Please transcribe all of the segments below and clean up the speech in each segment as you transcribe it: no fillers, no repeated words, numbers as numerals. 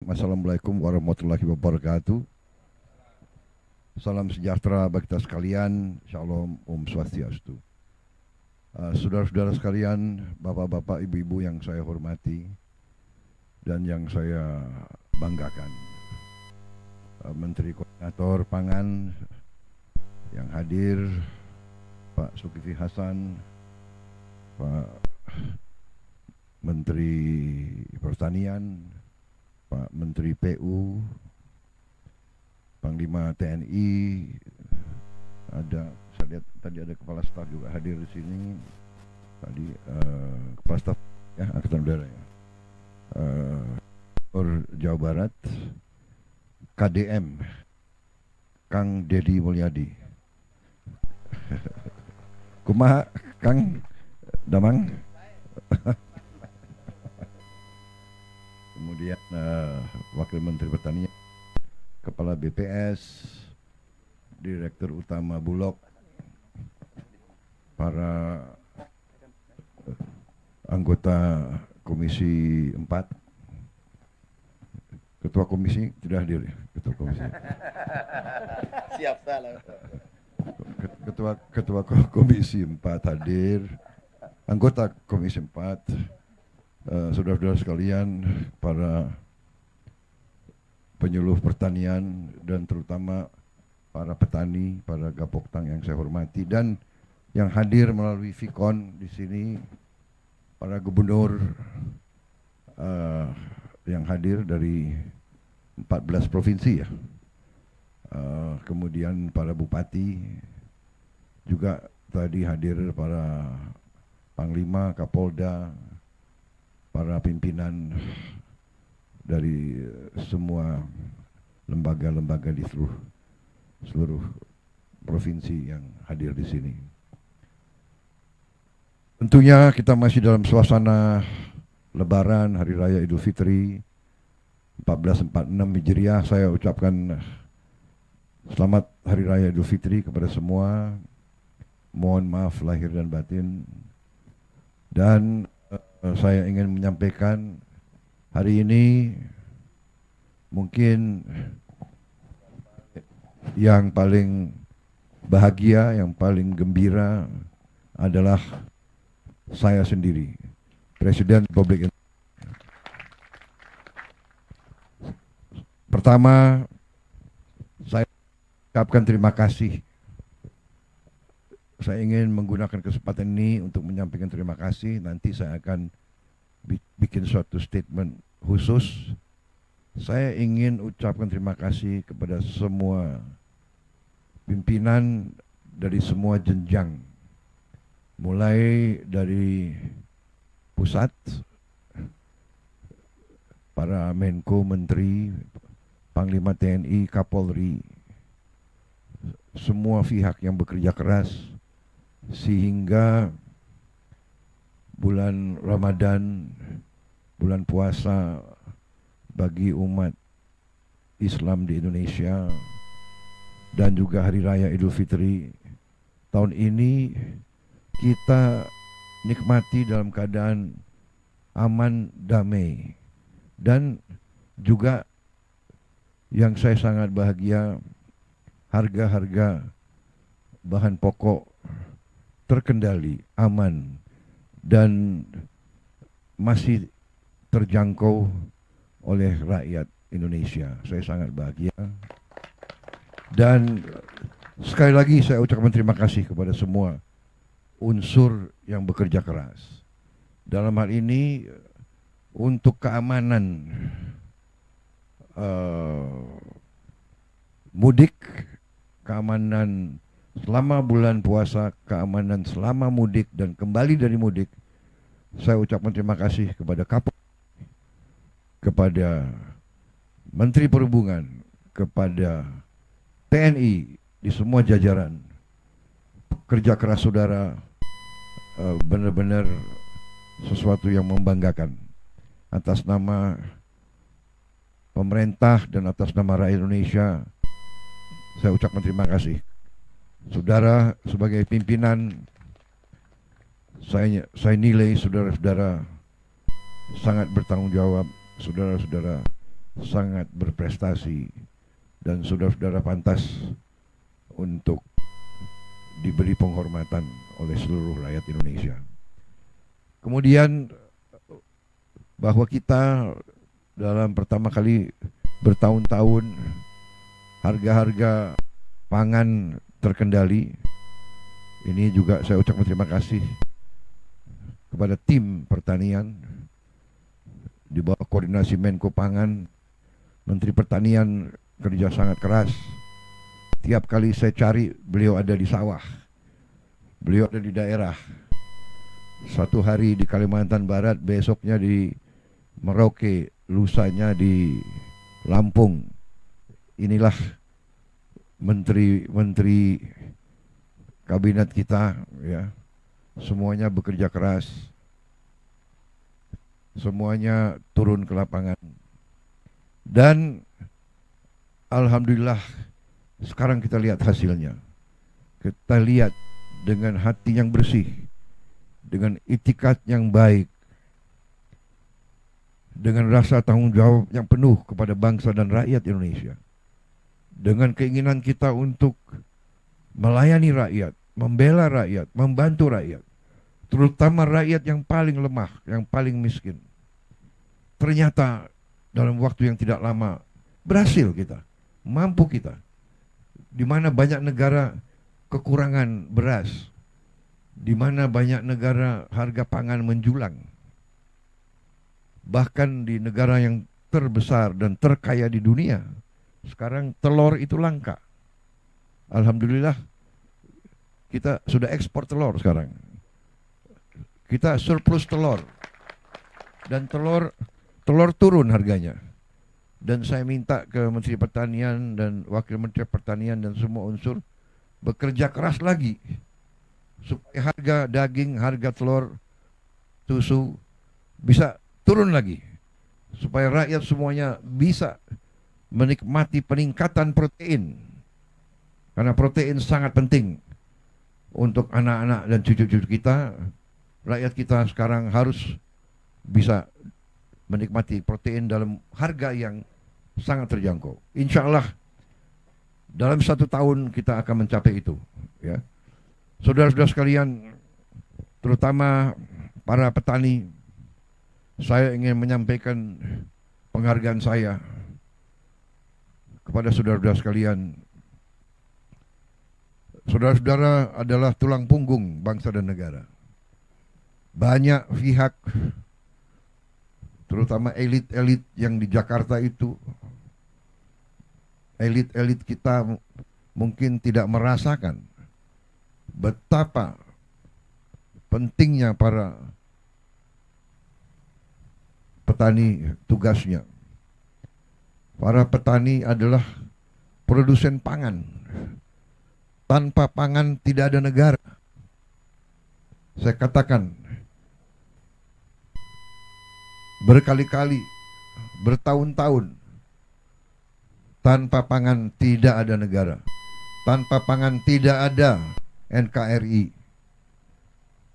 Assalamualaikum warahmatullahi wabarakatuh. Salam sejahtera bagi kita sekalian. Shalom, Om Swastiastu. Saudara-saudara sekalian, bapak-bapak, ibu-ibu yang saya hormati dan yang saya banggakan, Menteri Koordinator Pangan yang hadir, Pak Zulkifli Hasan, Pak Menteri Pertanian, Pak Menteri PU, Panglima TNI, saya lihat tadi ada Kepala Staf juga hadir di sini. Tadi Kepala Staf ya Angkatan Udara ya, Jawa Barat, KDM, Kang Dedi Mulyadi. Kumaha Kang Damang. Kemudian Wakil Menteri Pertanian, Kepala BPS, Direktur Utama Bulog, para anggota Komisi 4, Ketua Komisi tidak hadir ya, Ketua Komisi. Siap salah. Ketua Komisi 4 hadir, anggota Komisi 4, saudara-saudara sekalian, para penyuluh pertanian dan terutama para petani, para Gapoktang yang saya hormati, dan yang hadir melalui Vicon di sini, para gubernur yang hadir dari 14 provinsi ya, kemudian para bupati juga tadi hadir, para Panglima, Kapolda, para pimpinan dari semua lembaga-lembaga di seluruh provinsi yang hadir di sini. Tentunya kita masih dalam suasana Lebaran, Hari Raya Idul Fitri 1446 Hijriah. Saya ucapkan selamat Hari Raya Idul Fitri kepada semua. Mohon maaf lahir dan batin. Dan saya ingin menyampaikan hari ini mungkin yang paling bahagia, yang paling gembira adalah saya sendiri, Presiden Republik Indonesia. Pertama, saya ucapkan terima kasih. Saya ingin menggunakan kesempatan ini untuk menyampaikan terima kasih. Nanti saya akan bikin suatu statement khusus. Saya ingin ucapkan terima kasih kepada semua pimpinan dari semua jenjang, mulai dari pusat, para Menko, Menteri, Panglima TNI, Kapolri, semua pihak yang bekerja keras sehingga bulan Ramadan, bulan puasa bagi umat Islam di Indonesia, dan juga Hari Raya Idul Fitri tahun ini kita nikmati dalam keadaan aman, damai. Dan juga yang saya sangat bahagia, harga-harga bahan pokok terkendali, aman, dan masih terjangkau oleh rakyat Indonesia. Saya sangat bahagia. Dan sekali lagi saya ucapkan terima kasih kepada semua unsur yang bekerja keras. Dalam hal ini untuk keamanan mudik, keamanan selama bulan puasa, keamanan selama mudik dan kembali dari mudik, saya ucapkan terima kasih kepada Kapolri, kepada Menteri Perhubungan, kepada TNI di semua jajaran. Kerja keras saudara benar-benar sesuatu yang membanggakan. Atas nama pemerintah dan atas nama rakyat Indonesia, saya ucapkan terima kasih. Saudara sebagai pimpinan, saya nilai saudara-saudara sangat bertanggung jawab, saudara-saudara sangat berprestasi dan saudara-saudara pantas untuk diberi penghormatan oleh seluruh rakyat Indonesia. Kemudian bahwa kita dalam pertama kali bertahun-tahun harga-harga pangan terkendali. Ini juga saya ucapkan terima kasih kepada tim pertanian di bawah koordinasi Menko Pangan. Menteri Pertanian kerja sangat keras. Tiap kali saya cari, beliau ada di sawah, beliau ada di daerah. Satu hari di Kalimantan Barat, besoknya di Merauke, lusanya di Lampung. Inilah menteri-menteri kabinet kita, ya, semuanya bekerja keras, semuanya turun ke lapangan, dan alhamdulillah sekarang kita lihat hasilnya. Kita lihat dengan hati yang bersih, dengan itikat yang baik, dengan rasa tanggung jawab yang penuh kepada bangsa dan rakyat Indonesia, dengan keinginan kita untuk melayani rakyat, membela rakyat, membantu rakyat, terutama rakyat yang paling lemah, yang paling miskin. Ternyata dalam waktu yang tidak lama berhasil kita, mampu kita. Di mana banyak negara kekurangan beras, di mana banyak negara harga pangan menjulang. Bahkan di negara yang terbesar dan terkaya di dunia, sekarang telur itu langka. Alhamdulillah kita sudah ekspor telur sekarang. Kita surplus telur. Dan telur turun harganya. Dan saya minta ke Menteri Pertanian dan Wakil Menteri Pertanian dan semua unsur bekerja keras lagi supaya harga daging, harga telur, susu bisa turun lagi, supaya rakyat semuanya bisa menikmati peningkatan protein, karena protein sangat penting untuk anak-anak dan cucu-cucu kita. Rakyat kita sekarang harus bisa menikmati protein dalam harga yang sangat terjangkau. Insya Allah dalam 1 tahun kita akan mencapai itu, ya. Saudara-saudara sekalian, terutama para petani, saya ingin menyampaikan penghargaan saya kepada saudara-saudara sekalian. Saudara-saudara adalah tulang punggung bangsa dan negara. Banyak pihak, terutama elit-elit yang di Jakarta itu, elit-elit kita mungkin tidak merasakan betapa pentingnya para petani tugasnya. Para petani adalah produsen pangan. Tanpa pangan tidak ada negara. Saya katakan berkali-kali, bertahun-tahun, tanpa pangan tidak ada negara. Tanpa pangan tidak ada NKRI.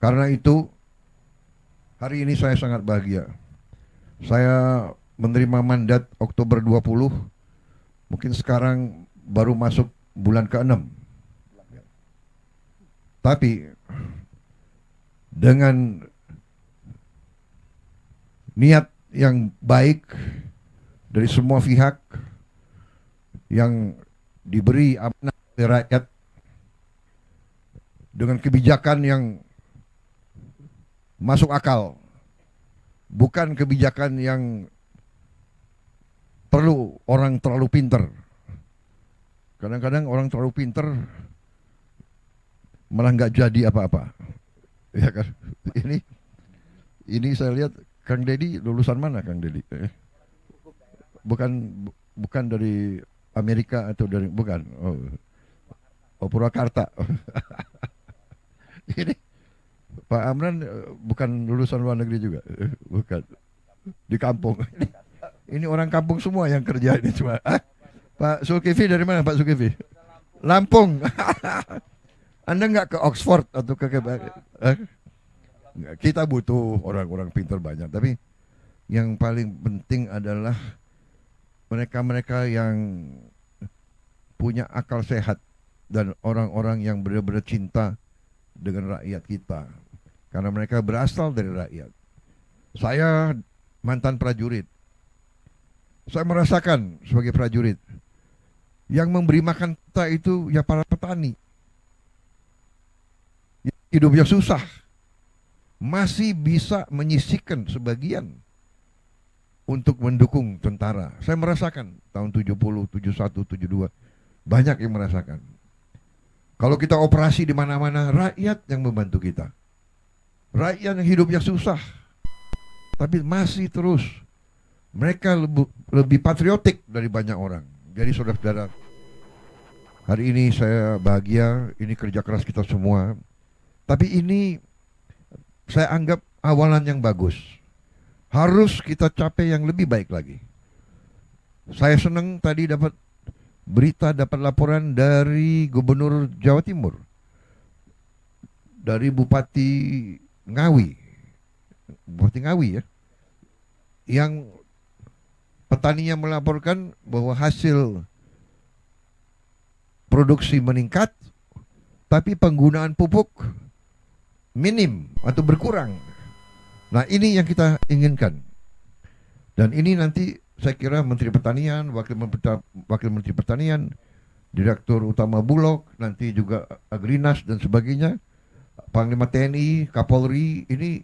Karena itu hari ini saya sangat bahagia. Saya menerima mandat Oktober 20, mungkin sekarang baru masuk bulan ke-6. Tapi dengan niat yang baik dari semua pihak yang diberi amanah oleh rakyat, dengan kebijakan yang masuk akal, bukan kebijakan yang perlu orang terlalu pinter. Kadang-kadang orang terlalu pinter malah nggak jadi apa-apa, ya kan? Ini saya lihat Kang Deddy lulusan mana, Kang Deddy? Bukan dari Amerika atau dari, bukan? Oh Purwakarta. Ini Pak Amran bukan lulusan luar negeri juga, bukan, di kampung. Ini orang kampung semua yang kerja ini cuma. Pak Zulkifli dari mana, Pak Zulkifli? Lampung. Anda nggak ke Oxford atau ke kita butuh orang-orang pintar banyak, tapi yang paling penting adalah mereka-mereka yang punya akal sehat dan orang-orang yang benar-benar cinta dengan rakyat kita. Karena mereka berasal dari rakyat. Saya mantan prajurit. Saya merasakan sebagai prajurit yang memberi makan kita itu ya para petani. Hidupnya susah, masih bisa menyisihkan sebagian untuk mendukung tentara. Saya merasakan tahun 70, 71, 72 banyak yang merasakan. Kalau kita operasi di mana-mana, rakyat yang membantu kita. Rakyat yang hidupnya susah, tapi masih terus. Mereka lebih patriotik dari banyak orang. Jadi saudara-saudara, hari ini saya bahagia, ini kerja keras kita semua. Tapi ini saya anggap awalan yang bagus. Harus kita capai yang lebih baik lagi. Saya senang tadi dapat berita, dapat laporan dari Gubernur Jawa Timur, dari Bupati Ngawi ya, yang petaninya melaporkan bahwa hasil produksi meningkat, tapi penggunaan pupuk minim atau berkurang. Nah, ini yang kita inginkan. Dan ini nanti saya kira Menteri Pertanian, Wakil Menteri Pertanian, Direktur Utama Bulog, nanti juga Agrinas dan sebagainya, Panglima TNI, Kapolri, ini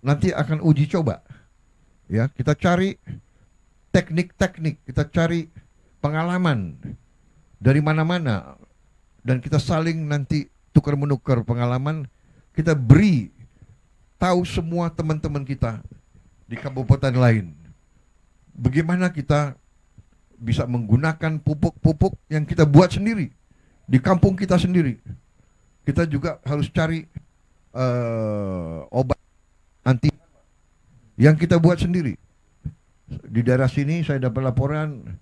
nanti akan uji coba. Ya, kita cari teknik-teknik, kita cari pengalaman dari mana-mana, dan kita saling nanti tukar-menukar pengalaman. Kita beri tahu semua teman-teman kita di kabupaten lain bagaimana kita bisa menggunakan pupuk-pupuk yang kita buat sendiri di kampung kita sendiri. Kita juga harus cari obat anti yang kita buat sendiri. Di daerah sini saya dapat laporan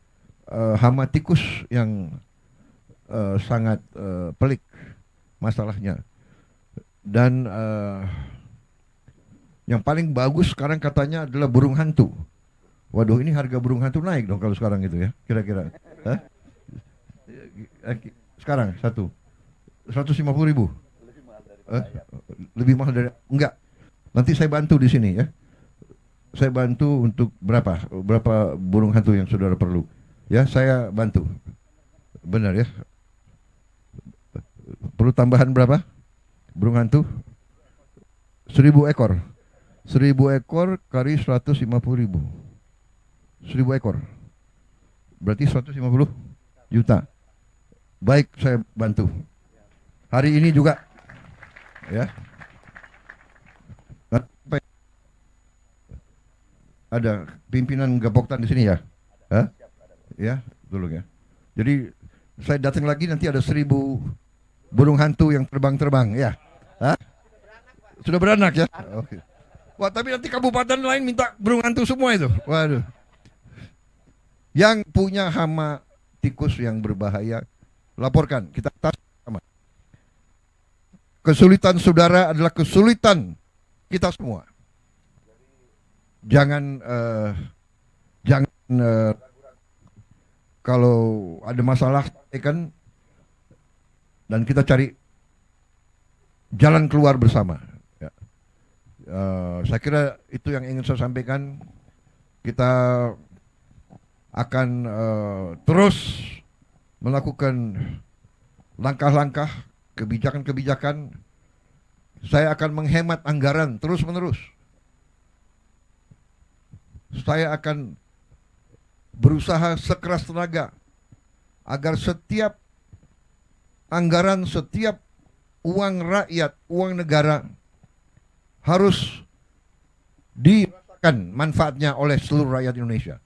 hama tikus yang sangat pelik masalahnya. Dan yang paling bagus sekarang katanya adalah burung hantu. Waduh, ini harga burung hantu naik dong kalau sekarang gitu ya, kira-kira. Sekarang 150.000. Lebih mahal dari enggak. Nanti saya bantu di sini ya. Saya bantu untuk berapa burung hantu yang saudara perlu. Ya, saya bantu. Benar ya. Perlu tambahan berapa? Burung hantu 1.000 ekor. 1.000 ekor kali 150.000. 1.000 ekor. Berarti 150 juta. Baik, saya bantu. Hari ini juga ya. Ada pimpinan Gapoktan di sini ya? Hah? Ya, tolong ya. Jadi saya datang lagi nanti ada 1.000 burung hantu yang terbang-terbang ya. Hah? Sudah beranak ya? Oke. Wah, tapi nanti kabupaten lain minta burung hantu semua itu. Waduh. Yang punya hama tikus yang berbahaya, laporkan. Kita tas sama. Kesulitan saudara adalah kesulitan kita semua. Jangan kalau ada masalah kan, dan kita cari jalan keluar bersama. Ya. Saya kira itu yang ingin saya sampaikan. Kita akan terus melakukan langkah-langkah, kebijakan-kebijakan. Saya akan menghemat anggaran terus-menerus. Saya akan berusaha sekeras tenaga agar setiap anggaran, setiap uang rakyat, uang negara harus dirasakan manfaatnya oleh seluruh rakyat Indonesia,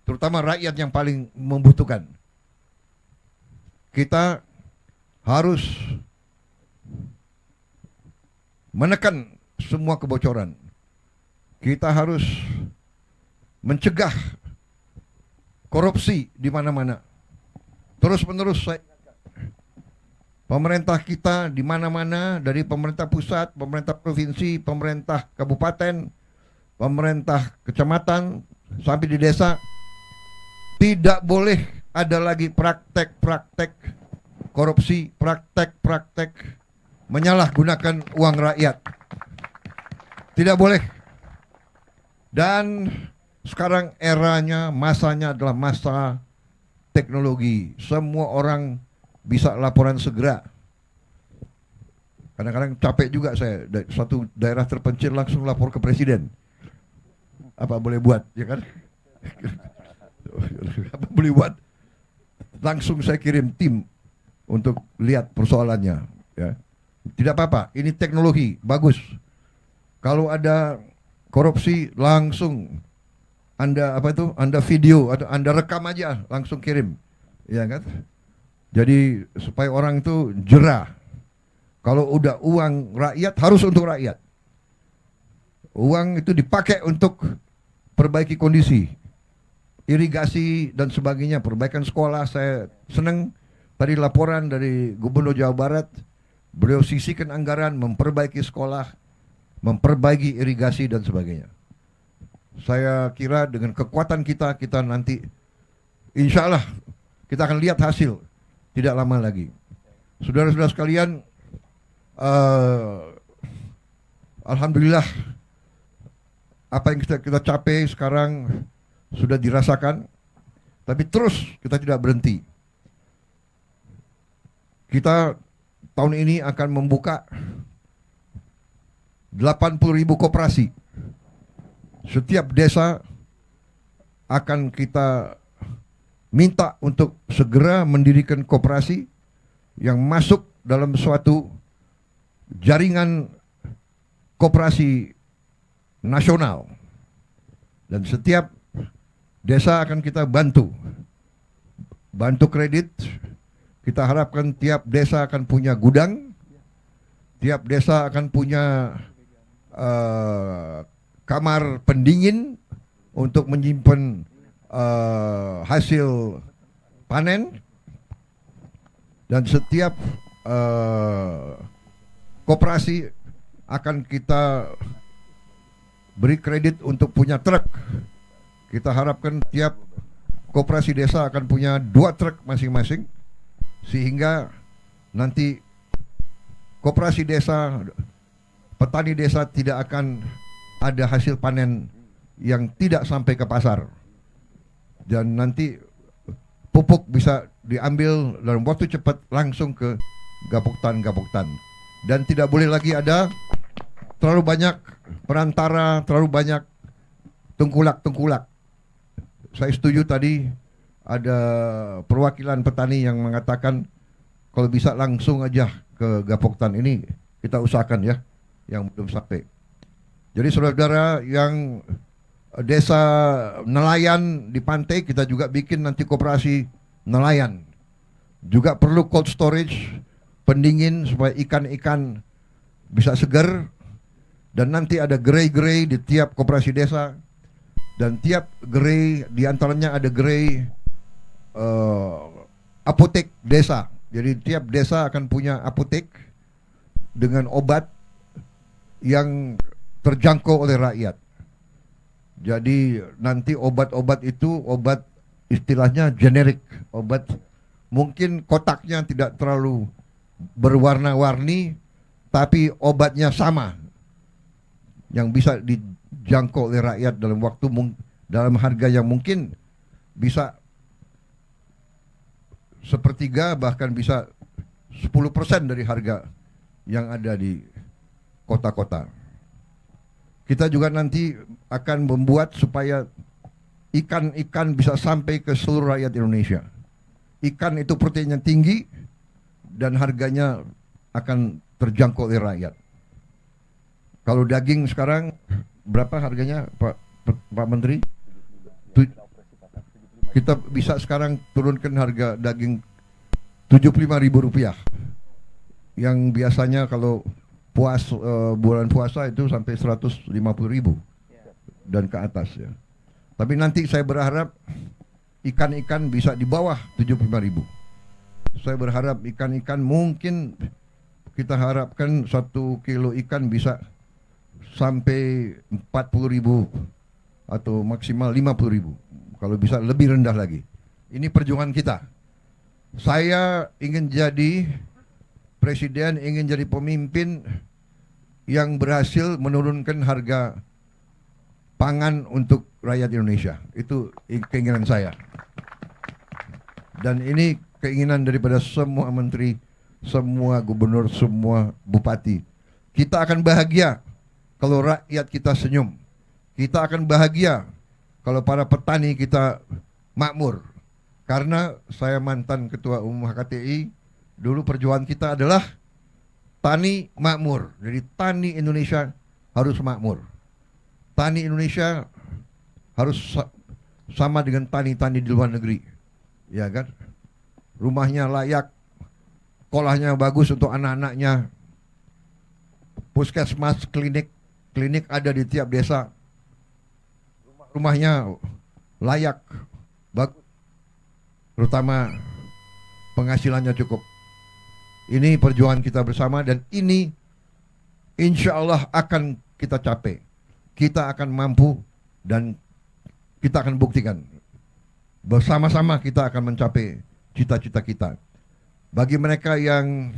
terutama rakyat yang paling membutuhkan. Kita harus menekan semua kebocoran. Kita harus mencegah korupsi di mana-mana. Terus-menerus saya pemerintah kita di mana-mana, dari pemerintah pusat, pemerintah provinsi, pemerintah kabupaten, pemerintah kecamatan, sampai di desa, Tidak boleh ada lagi praktek-praktek korupsi, praktek-praktek menyalahgunakan uang rakyat. Tidak boleh. Dan sekarang eranya, masanya adalah masa teknologi. Semua orang bisa laporan segera. Kadang-kadang capek juga saya, suatu daerah terpencil langsung lapor ke presiden. Apa boleh buat, ya kan? Apa boleh buat? Langsung saya kirim tim untuk lihat persoalannya. Ya. Tidak apa-apa, ini teknologi, bagus. Kalau ada korupsi langsung Anda Anda video atau Anda rekam aja, langsung kirim. Ya kan? Jadi supaya orang itu jerah. Kalau udah uang rakyat harus untuk rakyat. Uang itu dipakai untuk perbaiki kondisi, irigasi dan sebagainya, perbaikan sekolah. Saya senang tadi laporan dari Gubernur Jawa Barat, beliau sisihkan anggaran memperbaiki sekolah, memperbaiki irigasi dan sebagainya. Saya kira dengan kekuatan kita nanti insya Allah kita akan lihat hasil tidak lama lagi. Saudara-saudara sekalian, alhamdulillah apa yang kita capai sekarang sudah dirasakan, tapi terus kita tidak berhenti. Kita tahun ini akan membuka 80.000 koperasi. Setiap desa akan kita minta untuk segera mendirikan koperasi yang masuk dalam suatu jaringan koperasi nasional. Dan setiap desa akan kita bantu kredit. Kita harapkan tiap desa akan punya gudang, tiap desa akan punya kamar pendingin untuk menyimpan hasil panen, dan setiap koperasi akan kita beri kredit untuk punya truk. Kita harapkan tiap koperasi desa akan punya 2 truk masing-masing, sehingga nanti koperasi desa, petani desa tidak akan ada hasil panen yang tidak sampai ke pasar. Dan nanti pupuk bisa diambil dalam waktu cepat langsung ke gapoktan. Dan tidak boleh lagi ada terlalu banyak perantara, terlalu banyak tengkulak. Saya setuju tadi ada perwakilan petani yang mengatakan kalau bisa langsung aja ke gapoktan. Ini kita usahakan ya, yang belum sampai. Jadi saudara-saudara yang desa nelayan di pantai, kita juga bikin nanti koperasi nelayan. Juga perlu cold storage, pendingin supaya ikan-ikan bisa segar. Dan nanti ada gerai-gerai di tiap koperasi desa. Dan tiap gerai, diantaranya ada gerai apotek desa. Jadi tiap desa akan punya apotek dengan obat yang terjangkau oleh rakyat. Jadi nanti obat-obat itu obat istilahnya generik, obat mungkin kotaknya tidak terlalu berwarna-warni, tapi obatnya sama, yang bisa dijangkau oleh rakyat dalam waktu dalam harga yang mungkin bisa sepertiga, bahkan bisa 10% dari harga yang ada di kota-kota. Kita juga nanti akan membuat supaya ikan-ikan bisa sampai ke seluruh rakyat Indonesia. Ikan itu proteinnya tinggi dan harganya akan terjangkau oleh rakyat. Kalau daging sekarang berapa harganya, Pak Menteri? Kita bisa sekarang turunkan harga daging Rp75.000, yang biasanya kalau bulan puasa itu sampai 150.000 dan ke atas ya. Tapi nanti saya berharap ikan-ikan bisa di bawah 75.000. Saya berharap ikan-ikan mungkin kita harapkan 1 kilo ikan bisa sampai 40.000 atau maksimal 50.000. kalau bisa lebih rendah lagi. Ini perjuangan kita. Saya ingin jadi presiden, ingin jadi pemimpin yang berhasil menurunkan harga pangan untuk rakyat Indonesia. Itu keinginan saya. Dan ini keinginan daripada semua menteri, semua gubernur, semua bupati. Kita akan bahagia kalau rakyat kita senyum. Kita akan bahagia kalau para petani kita makmur. Karena saya mantan ketua umum HKTI, dulu perjuangan kita adalah tani makmur. Jadi tani Indonesia harus makmur. Tani Indonesia harus sama dengan tani-tani di luar negeri. Ya kan? Rumahnya layak, sekolahnya bagus untuk anak-anaknya, puskesmas, klinik ada di tiap desa, rumahnya layak, bagus, terutama penghasilannya cukup. Ini perjuangan kita bersama dan ini insya Allah akan kita capai. Kita akan mampu dan kita akan buktikan. Bersama-sama kita akan mencapai cita-cita kita. Bagi mereka yang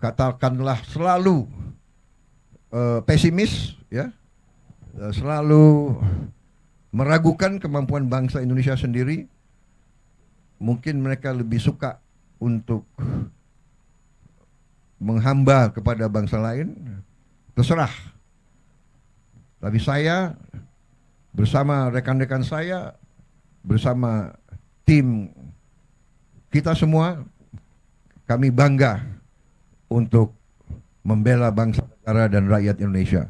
katakanlah selalu pesimis, ya, selalu meragukan kemampuan bangsa Indonesia sendiri, mungkin mereka lebih suka untuk menghamba kepada bangsa lain, terserah. Tapi saya bersama rekan-rekan saya, bersama tim kita semua, kami bangga untuk membela bangsa, negara, dan rakyat Indonesia.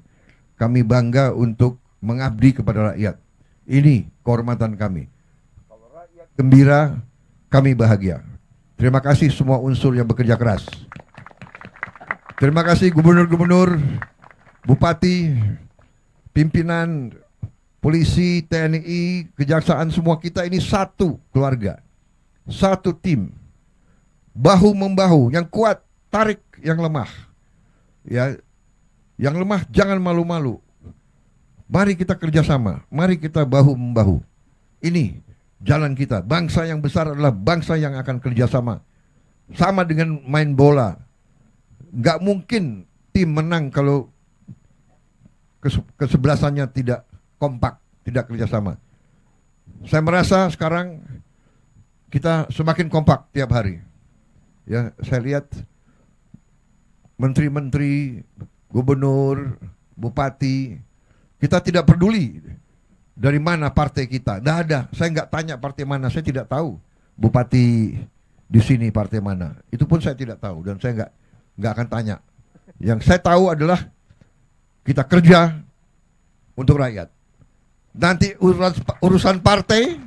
Kami bangga untuk mengabdi kepada rakyat. Ini kehormatan kami. Kalau rakyat gembira, kami bahagia. Terima kasih semua unsur yang bekerja keras. Terima kasih gubernur-gubernur, bupati, pimpinan, polisi, TNI, kejaksaan, semua kita ini satu keluarga, satu tim, bahu membahu. Yang kuat tarik yang lemah, ya, yang lemah jangan malu-malu. Mari kita kerjasama, mari kita bahu membahu. Ini jalan kita. Bangsa yang besar adalah bangsa yang akan kerjasama. Sama dengan main bola, nggak mungkin tim menang kalau kesebelasannya tidak kompak, tidak kerjasama. Saya merasa sekarang kita semakin kompak tiap hari. Ya, saya lihat menteri-menteri, gubernur, bupati, kita tidak peduli dari mana partai kita. Nggak ada. Saya nggak tanya partai mana. Saya tidak tahu bupati di sini partai mana. Itu pun saya tidak tahu dan saya nggak akan tanya. Yang saya tahu adalah kita kerja untuk rakyat. Nanti urusan partai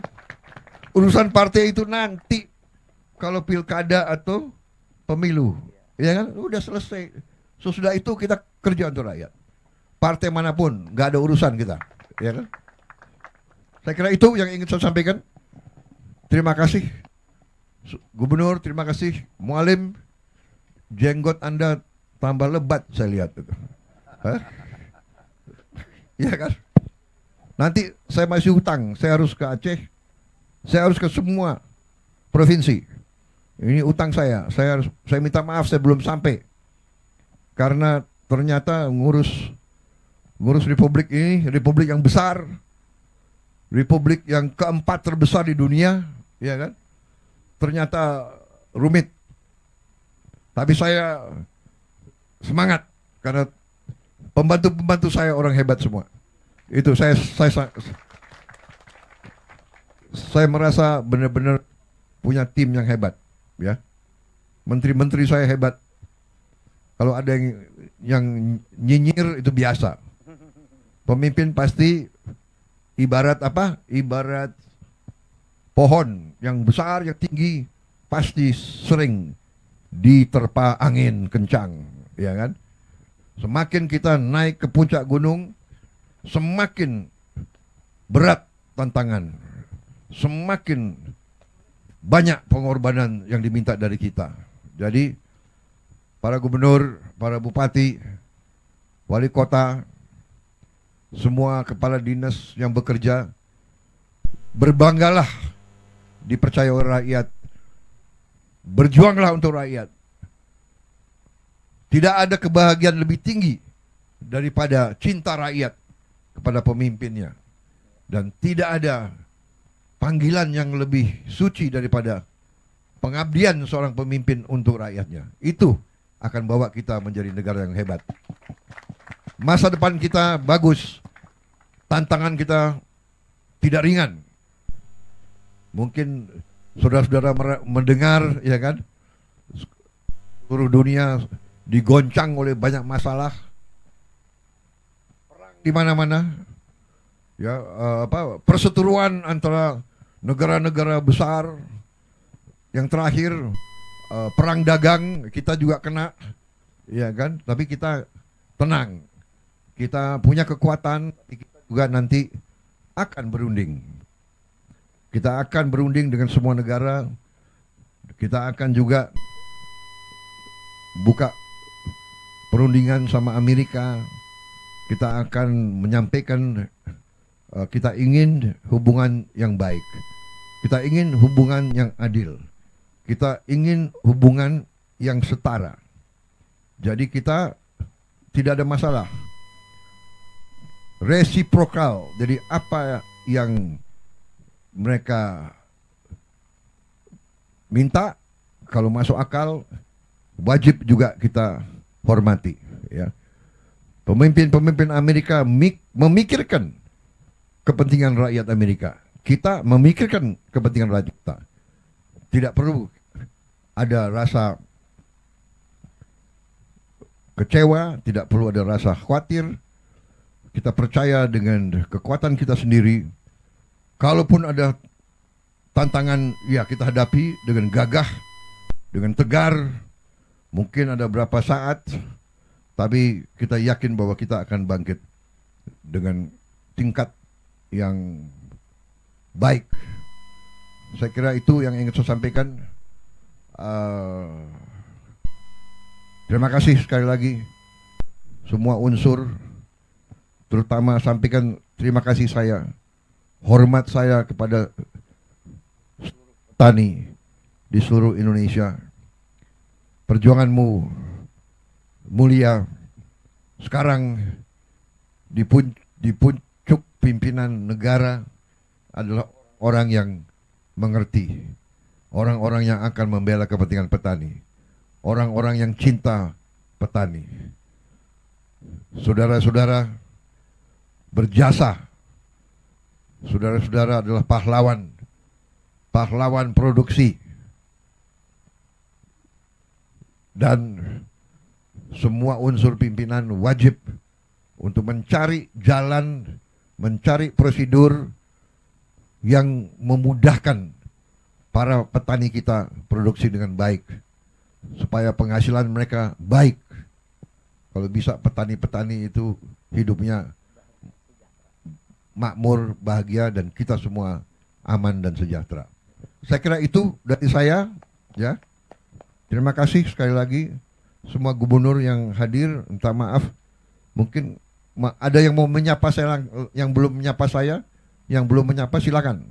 itu nanti kalau pilkada atau pemilu, ya kan, udah selesai. Sesudah itu kita kerja untuk rakyat. Partai manapun nggak ada urusan kita, ya kan? Saya kira itu yang ingin saya sampaikan. Terima kasih Gubernur, terima kasih Mualim. Jenggot Anda tambah lebat saya lihat itu. Hah? Ya kan? Nanti saya masih hutang, saya harus ke Aceh, saya harus ke semua provinsi. Ini utang saya minta maaf saya belum sampai. Karena ternyata ngurus republik ini, republik yang besar, republik yang keempat terbesar di dunia, ya kan? Ternyata rumit. Tapi saya semangat karena pembantu-pembantu saya orang hebat semua. Itu saya merasa benar-benar punya tim yang hebat, ya. Menteri-menteri saya hebat. Kalau ada yang nyinyir itu biasa. Pemimpin pasti ibarat apa? Ibarat pohon yang besar, yang tinggi, pasti sering diterpa angin kencang, ya kan? Semakin kita naik ke puncak gunung, semakin berat tantangan, semakin banyak pengorbanan yang diminta dari kita. Jadi para gubernur, para bupati, wali kota, semua kepala dinas yang bekerja, Berbanggalah dipercaya oleh rakyat. Berjuanglah untuk rakyat. Tidak ada kebahagiaan lebih tinggi daripada cinta rakyat kepada pemimpinnya. Dan tidak ada panggilan yang lebih suci daripada pengabdian seorang pemimpin untuk rakyatnya. Itu akan bawa kita menjadi negara yang hebat. Masa depan kita bagus. Tantangan kita tidak ringan. Mungkin saudara-saudara mendengar, ya kan, seluruh dunia digoncang oleh banyak masalah, perang di mana-mana, ya, perseteruan antara negara-negara besar. Yang terakhir, perang dagang kita juga kena, ya kan, tapi kita tenang, kita punya kekuatan, kita juga nanti akan berunding. Kita akan berunding dengan semua negara. Kita akan juga buka perundingan sama Amerika. Kita akan menyampaikan kita ingin hubungan yang baik. Kita ingin hubungan yang adil. Kita ingin hubungan yang setara. Jadi kita tidak ada masalah. Resiprokal. Jadi apa yang mereka minta, kalau masuk akal, wajib juga kita hormati, ya. Pemimpin-pemimpin Amerika memikirkan kepentingan rakyat Amerika. Kita memikirkan kepentingan rakyat kita. Tidak perlu ada rasa kecewa, tidak perlu ada rasa khawatir. Kita percaya dengan kekuatan kita sendiri. Kalaupun ada tantangan, ya kita hadapi dengan gagah, dengan tegar. Mungkin ada berapa saat, tapi kita yakin bahwa kita akan bangkit dengan tingkat yang baik. Saya kira itu yang ingin saya sampaikan. Terima kasih sekali lagi semua unsur, terutama sampaikan terima kasih saya, hormat saya kepada petani di seluruh Indonesia. Perjuanganmu mulia. Sekarang di puncak pimpinan negara adalah orang yang mengerti, orang-orang yang akan membela kepentingan petani, orang-orang yang cinta petani. Saudara-saudara berjasa. Saudara-saudara adalah pahlawan, pahlawan produksi. Dan semua unsur pimpinan wajib untuk mencari jalan, mencari prosedur yang memudahkan para petani kita produksi dengan baik, supaya penghasilan mereka baik. Kalau bisa petani-petani itu hidupnya makmur, bahagia, dan kita semua aman dan sejahtera. Saya kira itu dari saya, ya. Terima kasih sekali lagi semua gubernur yang hadir. Minta maaf, mungkin ada yang mau menyapa saya, yang belum menyapa saya, yang belum menyapa silakan.